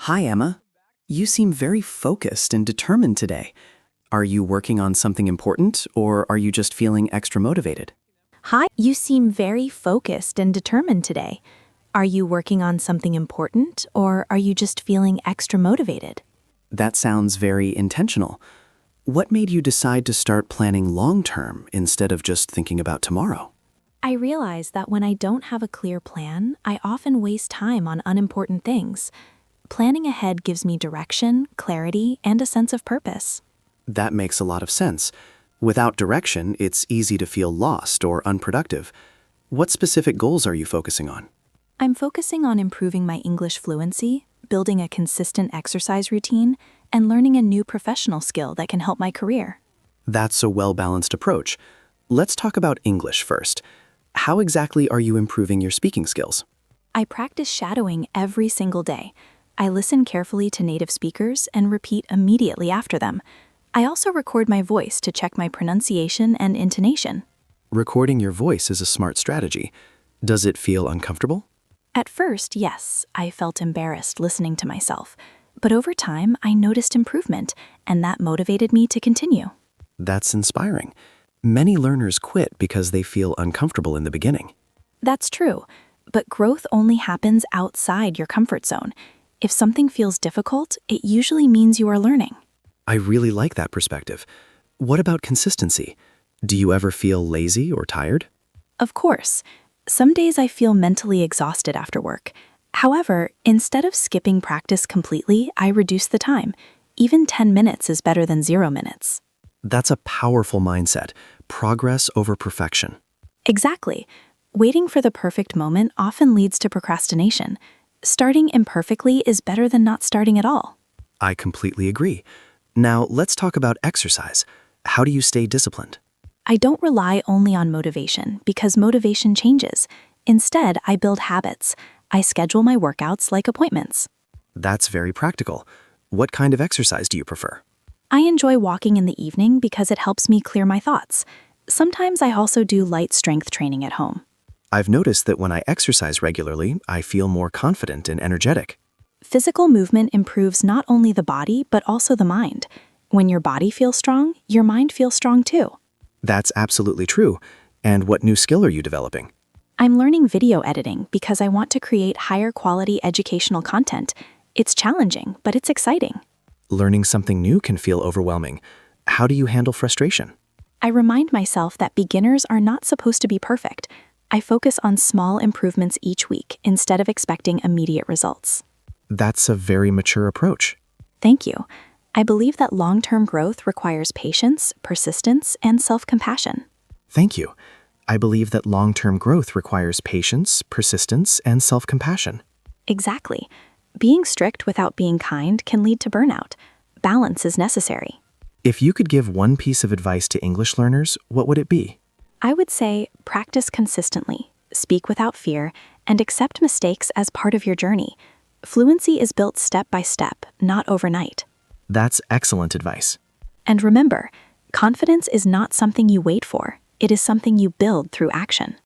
Hi, Emma. You seem very focused and determined today. Are you working on something important, or are you just feeling extra motivated? Hi, you seem very focused and determined today. Are you working on something important, or are you just feeling extra motivated? That sounds very intentional. What made you decide to start planning long term instead of just thinking about tomorrow? I realize that when I don't have a clear plan, I often waste time on unimportant things. Planning ahead gives me direction, clarity, and a sense of purpose. That makes a lot of sense. Without direction, it's easy to feel lost or unproductive. What specific goals are you focusing on? I'm focusing on improving my English fluency, building a consistent exercise routine, and learning a new professional skill that can help my career. That's a well-balanced approach. Let's talk about English first. How exactly are you improving your speaking skills? I practice shadowing every single day. I listen carefully to native speakers and repeat immediately after them. I also record my voice to check my pronunciation and intonation. Recording your voice is a smart strategy. Does it feel uncomfortable? At first, yes, I felt embarrassed listening to myself. But over time, I noticed improvement, and that motivated me to continue. That's inspiring. Many learners quit because they feel uncomfortable in the beginning. That's true, but growth only happens outside your comfort zone. If something feels difficult, it usually means you are learning. I really like that perspective. What about consistency? Do you ever feel lazy or tired? Of course, some days I feel mentally exhausted after work. However, instead of skipping practice completely, I reduce the time. Even 10 minutes is better than 0 minutes. That's a powerful mindset. Progress over perfection. Exactly. Waiting for the perfect moment often leads to procrastination. Starting imperfectly is better than not starting at all. I completely agree. Now, let's talk about exercise. How do you stay disciplined? I don't rely only on motivation because motivation changes. Instead, I build habits. I schedule my workouts like appointments. That's very practical. What kind of exercise do you prefer? I enjoy walking in the evening because it helps me clear my thoughts. Sometimes I also do light strength training at home. I've noticed that when I exercise regularly, I feel more confident and energetic. Physical movement improves not only the body, but also the mind. When your body feels strong, your mind feels strong too. That's absolutely true. And what new skill are you developing? I'm learning video editing because I want to create higher quality educational content. It's challenging, but it's exciting. Learning something new can feel overwhelming. How do you handle frustration? I remind myself that beginners are not supposed to be perfect. I focus on small improvements each week instead of expecting immediate results. That's a very mature approach. Thank you. I believe that long-term growth requires patience, persistence, and self-compassion. Thank you. I believe that long-term growth requires patience, persistence, and self-compassion. Exactly. Being strict without being kind can lead to burnout. Balance is necessary. If you could give one piece of advice to English learners, what would it be? I would say practice consistently, speak without fear, and accept mistakes as part of your journey. Fluency is built step by step, not overnight. That's excellent advice. And remember, confidence is not something you wait for. It is something you build through action.